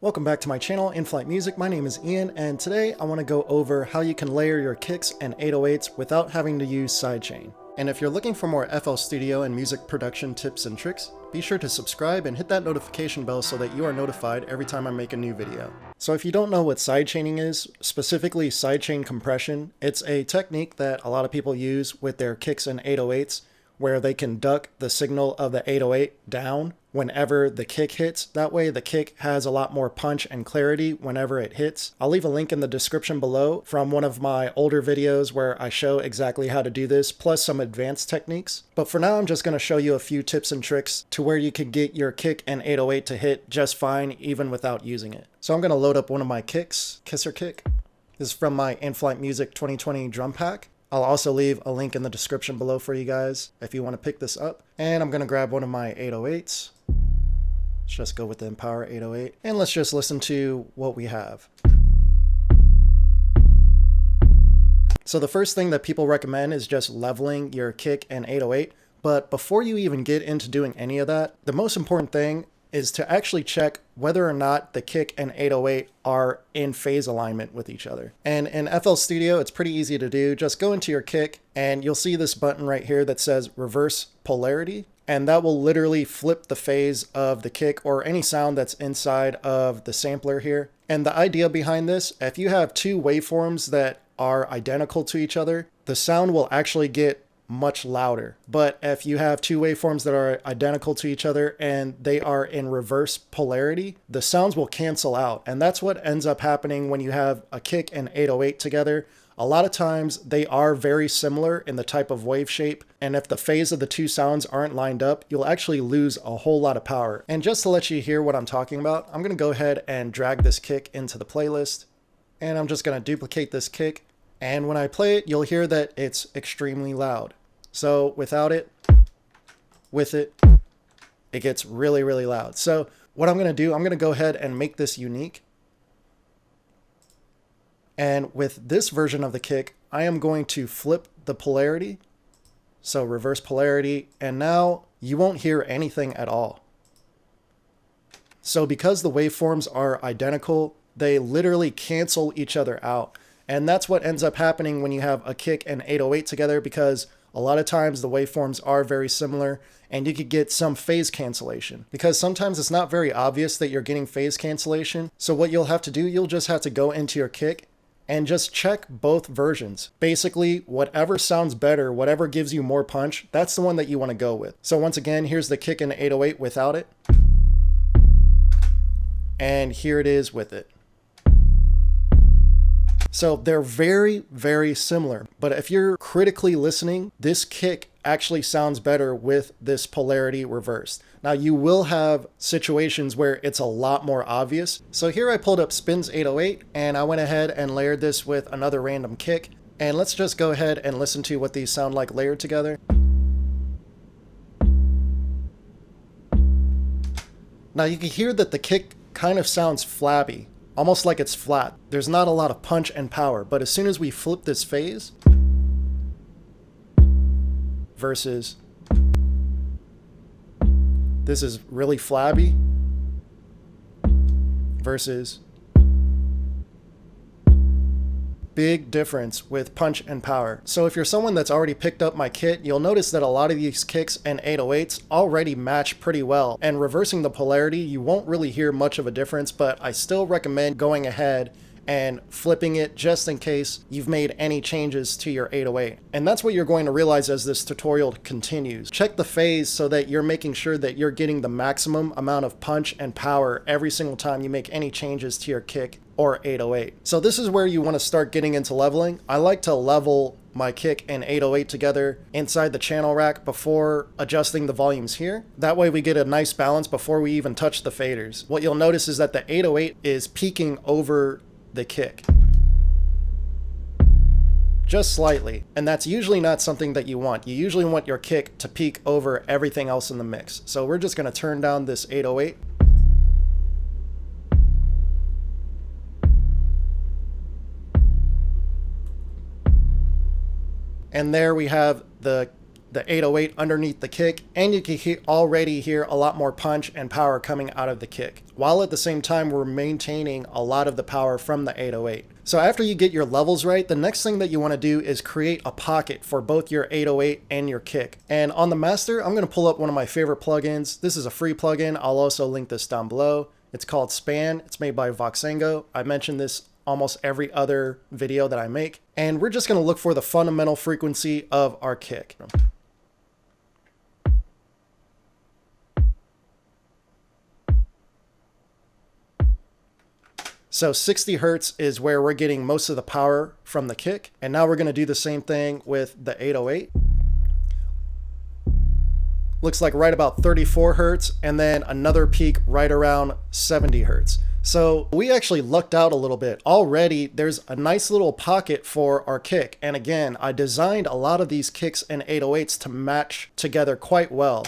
Welcome back to my channel, Inflightmuzik. My name is Ian, and today I want to go over how you can layer your kicks and 808s without having to use Sidechain. And if you're looking for more FL Studio and music production tips and tricks, be sure to subscribe and hit that notification bell so that you are notified every time I make a new video. So if you don't know what sidechaining is, specifically sidechain compression, it's a technique that a lot of people use with their kicks and 808s, where they can duck the signal of the 808 down whenever the kick hits. That way the kick has a lot more punch and clarity whenever it hits. I'll leave a link in the description below from one of my older videos where I show exactly how to do this, plus some advanced techniques. But for now, I'm just going to show you a few tips and tricks to where you can get your kick and 808 to hit just fine even without using it. So I'm going to load up one of my kicks, Kisser kick. This is from my Inflightmuzik 2020 drum pack. I'll also leave a link in the description below for you guys if you want to pick this up. And I'm going to grab one of my 808s. Let's just go with the Empower 808. And let's just listen to what we have. So the first thing that people recommend is just leveling your kick and 808. But before you even get into doing any of that, the most important thing is to actually check whether or not the kick and 808 are in phase alignment with each other. And in FL Studio, it's pretty easy to do. Just go into your kick and you'll see this button right here that says reverse polarity. And that will literally flip the phase of the kick or any sound that's inside of the sampler here. And the idea behind this, if you have two waveforms that are identical to each other, the sound will actually get much louder. But if you have two waveforms that are identical to each other and they are in reverse polarity, the sounds will cancel out. And that's what ends up happening when you have a kick and 808 together. A lot of times they are very similar in the type of wave shape. And if the phase of the two sounds aren't lined up, you'll actually lose a whole lot of power. And just to let you hear what I'm talking about, I'm going to go ahead and drag this kick into the playlist. And I'm just going to duplicate this kick. And when I play it, you'll hear that it's extremely loud. So without it, with it, it gets really, really loud. So what I'm going to do, I'm going to go ahead and make this unique. And with this version of the kick, I am going to flip the polarity. So reverse polarity. And now you won't hear anything at all. So because the waveforms are identical, they literally cancel each other out. And that's what ends up happening when you have a kick and 808 together, because a lot of times the waveforms are very similar and you could get some phase cancellation, because sometimes it's not very obvious that you're getting phase cancellation. So what you'll have to do, you'll just have to go into your kick and just check both versions. Basically, whatever sounds better, whatever gives you more punch, that's the one that you want to go with. So once again, here's the kick and 808 without it. And here it is with it. So they're very, very similar. But if you're critically listening, this kick actually sounds better with this polarity reversed. Now you will have situations where it's a lot more obvious. So here I pulled up Spins 808 and I went ahead and layered this with another random kick. And let's just go ahead and listen to what these sound like layered together. Now you can hear that the kick kind of sounds flabby, almost like it's flat. There's not a lot of punch and power, but as soon as we flip this phase versus this is really flabby versus big difference with punch and power. So if you're someone that's already picked up my kit, you'll notice that a lot of these kicks and 808s already match pretty well. And reversing the polarity, you won't really hear much of a difference, but I still recommend going ahead and flipping it just in case you've made any changes to your 808. And that's what you're going to realize as this tutorial continues. Check the phase so that you're making sure that you're getting the maximum amount of punch and power every single time you make any changes to your kick or 808. So this is where you want to start getting into leveling. I like to level my kick and 808 together inside the channel rack before adjusting the volumes here. That way we get a nice balance before we even touch the faders. What you'll notice is that the 808 is peaking over the kick just slightly, and that's usually not something that you want. You usually want your kick to peak over everything else in the mix. So we're just going to turn down this 808. And there we have the the 808 underneath the kick, and you can already hear a lot more punch and power coming out of the kick, while at the same time we're maintaining a lot of the power from the 808. So after you get your levels right, the next thing that you want to do is create a pocket for both your 808 and your kick. And on the master, I'm going to pull up one of my favorite plugins. This is a free plugin. I'll also link this down below. It's called Span. It's made by Voxengo. I mentioned this almost every other video that I make. And we're just going to look for the fundamental frequency of our kick. So 60 hertz is where we're getting most of the power from the kick. And now we're going to do the same thing with the 808. Looks like right about 34 hertz, and then another peak right around 70 hertz. So we actually lucked out a little bit. Already there's a nice little pocket for our kick. And again, I designed a lot of these kicks and 808s to match together quite well.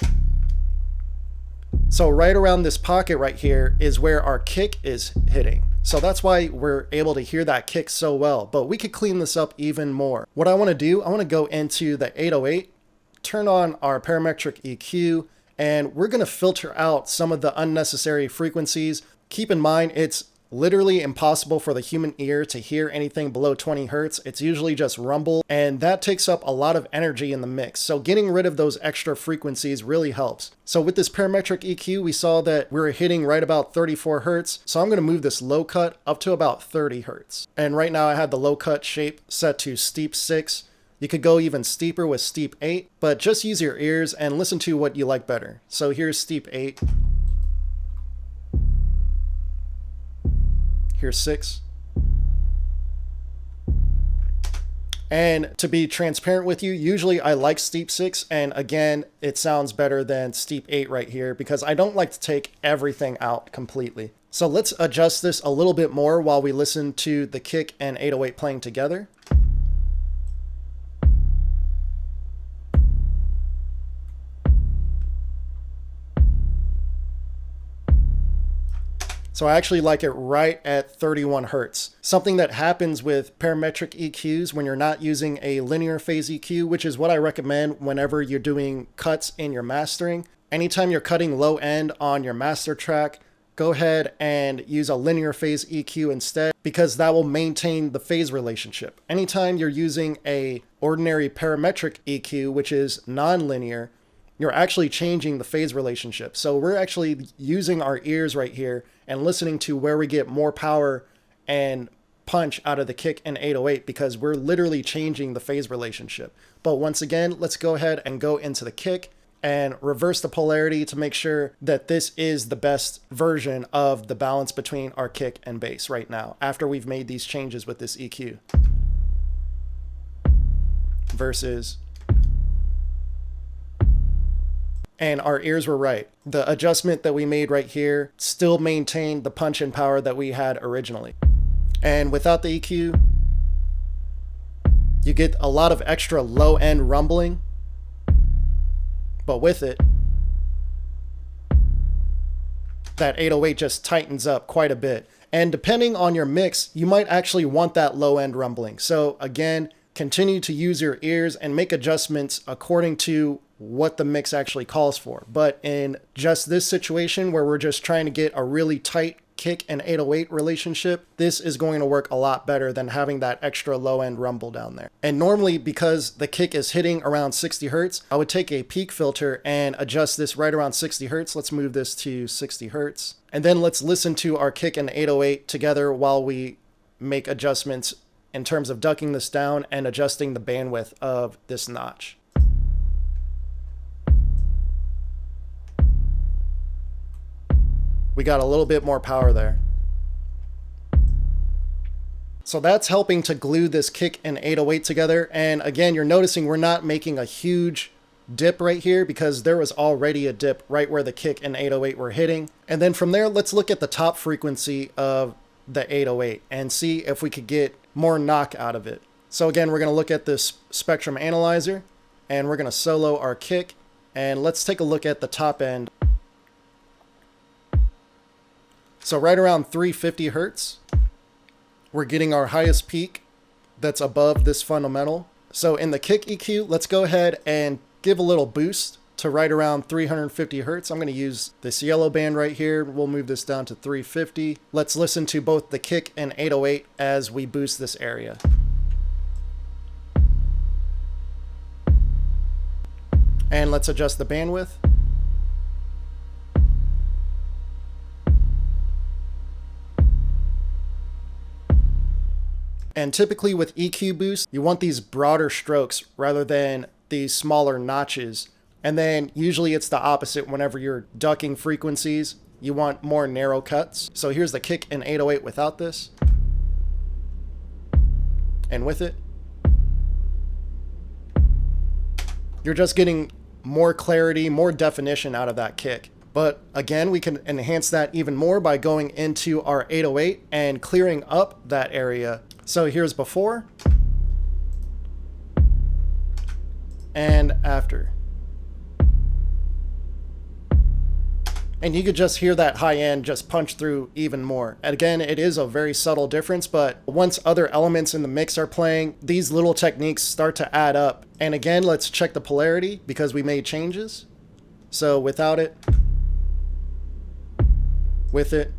So right around this pocket right here is where our kick is hitting. So that's why we're able to hear that kick so well, but we could clean this up even more. What I want to do, I want to go into the 808, turn on our parametric EQ, and we're going to filter out some of the unnecessary frequencies. Keep in mind, it's literally impossible for the human ear to hear anything below 20 hertz. It's usually just rumble, and that takes up a lot of energy in the mix. So getting rid of those extra frequencies really helps. So with this parametric EQ, we saw that we were hitting right about 34 hertz. So I'm going to move this low cut up to about 30 hertz. And right now I have the low cut shape set to steep 6. You could go even steeper with steep 8, but just use your ears and listen to what you like better. So here's steep 8. Here's 6. And to be transparent with you, usually I like steep 6, and again, it sounds better than steep 8 right here because I don't like to take everything out completely. So let's adjust this a little bit more while we listen to the kick and 808 playing together. So I actually like it right at 31 hertz. Something that happens with parametric EQs when you're not using a linear phase EQ, which is what I recommend whenever you're doing cuts in your mastering. Anytime you're cutting low end on your master track, go ahead and use a linear phase EQ instead, because that will maintain the phase relationship. Anytime you're using a ordinary parametric EQ, which is non-linear, you're actually changing the phase relationship. So we're actually using our ears right here and listening to where we get more power and punch out of the kick and 808 because we're literally changing the phase relationship. But once again, let's go ahead and go into the kick and reverse the polarity to make sure that this is the best version of the balance between our kick and bass right now after we've made these changes with this EQ. Versus... And our ears were right. The adjustment that we made right here still maintained the punch and power that we had originally. And without the EQ, you get a lot of extra low end rumbling, but with it, that 808 just tightens up quite a bit. And depending on your mix, you might actually want that low end rumbling. So again, continue to use your ears and make adjustments according to what the mix actually calls for. But in just this situation where we're just trying to get a really tight kick and 808 relationship, this is going to work a lot better than having that extra low end rumble down there. And normally, because the kick is hitting around 60 hertz, I would take a peak filter and adjust this right around 60 hertz. Let's move this to 60 hertz. And then let's listen to our kick and 808 together while we make adjustments in terms of ducking this down and adjusting the bandwidth of this notch. We got a little bit more power there. So that's helping to glue this kick and 808 together. And again, you're noticing we're not making a huge dip right here because there was already a dip right where the kick and 808 were hitting. And then from there, let's look at the top frequency of the 808 and see if we could get more knock out of it. So again, we're going to look at this spectrum analyzer and we're going to solo our kick, and let's take a look at the top end. So right around 350 hertz, we're getting our highest peak that's above this fundamental. So in the kick EQ, let's go ahead and give a little boost to right around 350 hertz. I'm going to use this yellow band right here. We'll move this down to 350. Let's listen to both the kick and 808 as we boost this area. And let's adjust the bandwidth. And typically with EQ boost, you want these broader strokes rather than these smaller notches. And then usually it's the opposite whenever you're ducking frequencies. You want more narrow cuts. So here's the kick in 808 without this. And with it, you're just getting more clarity, more definition out of that kick. But again, we can enhance that even more by going into our 808 and clearing up that area. So here's before and after. And you could just hear that high end just punch through even more. And again, it is a very subtle difference, but once other elements in the mix are playing, these little techniques start to add up. And again, let's check the polarity because we made changes. So without it, with it,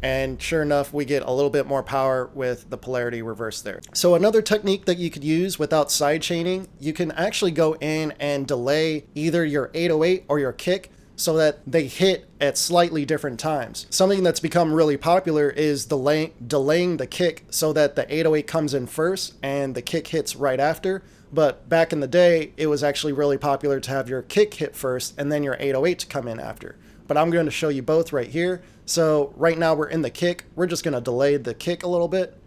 and sure enough, we get a little bit more power with the polarity reversed there. So another technique that you could use without sidechaining, you can actually go in and delay either your 808 or your kick so that they hit at slightly different times. Something that's become really popular is delaying the kick so that the 808 comes in first and the kick hits right after. But back in the day, it was actually really popular to have your kick hit first and then your 808 to come in after. But I'm going to show you both right here. So right now we're in the kick. We're just going to delay the kick a little bit.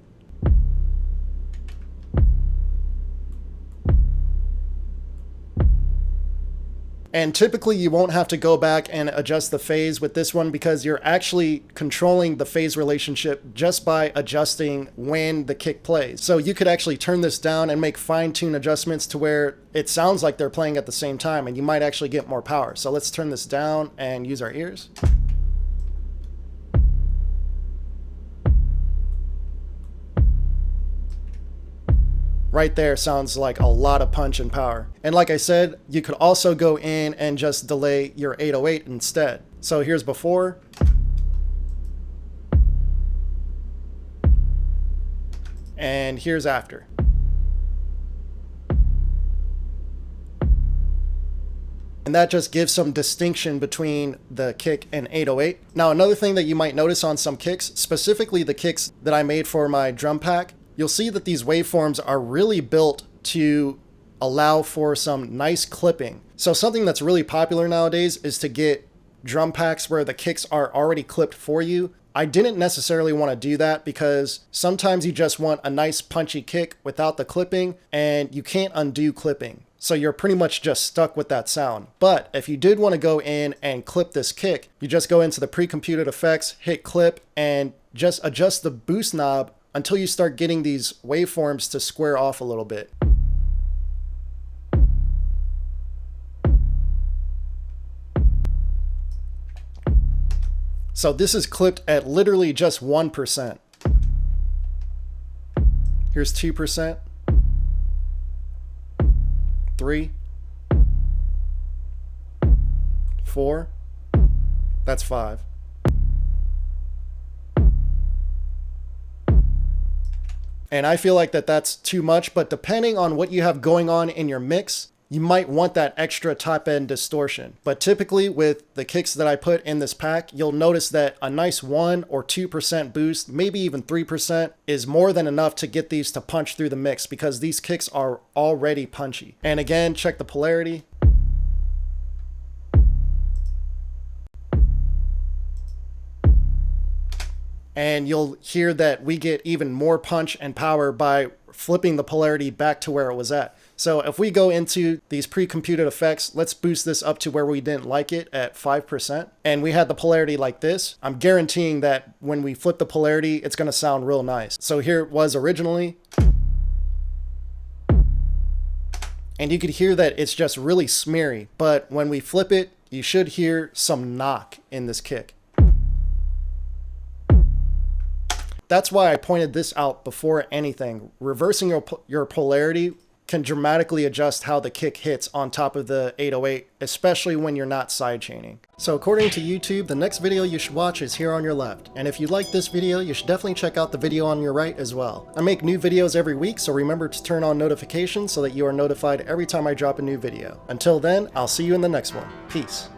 And typically you won't have to go back and adjust the phase with this one because you're actually controlling the phase relationship just by adjusting when the kick plays. So you could actually turn this down and make fine-tune adjustments to where it sounds like they're playing at the same time and you might actually get more power. So let's turn this down and use our ears. Right there sounds like a lot of punch and power. And like I said, you could also go in and just delay your 808 instead. So here's before. And here's after. And that just gives some distinction between the kick and 808. Now, another thing that you might notice on some kicks, specifically the kicks that I made for my drum pack, you'll see that these waveforms are really built to allow for some nice clipping. So something that's really popular nowadays is to get drum packs where the kicks are already clipped for you. I didn't necessarily want to do that because sometimes you just want a nice punchy kick without the clipping and you can't undo clipping. So you're pretty much just stuck with that sound. But if you did want to go in and clip this kick, you just go into the pre-computed effects, hit clip, and just adjust the boost knob until you start getting these waveforms to square off a little bit. So this is clipped at literally just 1%. Here's 2%, 3, 4, that's 5. And I feel like that's too much, but depending on what you have going on in your mix, you might want that extra top end distortion. But typically with the kicks that I put in this pack, you'll notice that a nice 1 or 2% boost, maybe even 3%, is more than enough to get these to punch through the mix because these kicks are already punchy. And again, check the polarity. And you'll hear that we get even more punch and power by flipping the polarity back to where it was at. So if we go into these pre-computed effects, let's boost this up to where we didn't like it at 5%. And we had the polarity like this. I'm guaranteeing that when we flip the polarity, it's going to sound real nice. So here it was originally. And you could hear that it's just really smeary. But when we flip it, you should hear some knock in this kick. That's why I pointed this out before anything. Reversing your polarity can dramatically adjust how the kick hits on top of the 808, especially when you're not sidechaining. So according to YouTube, the next video you should watch is here on your left. And if you like this video, you should definitely check out the video on your right as well. I make new videos every week, so remember to turn on notifications so that you are notified every time I drop a new video. Until then, I'll see you in the next one. Peace.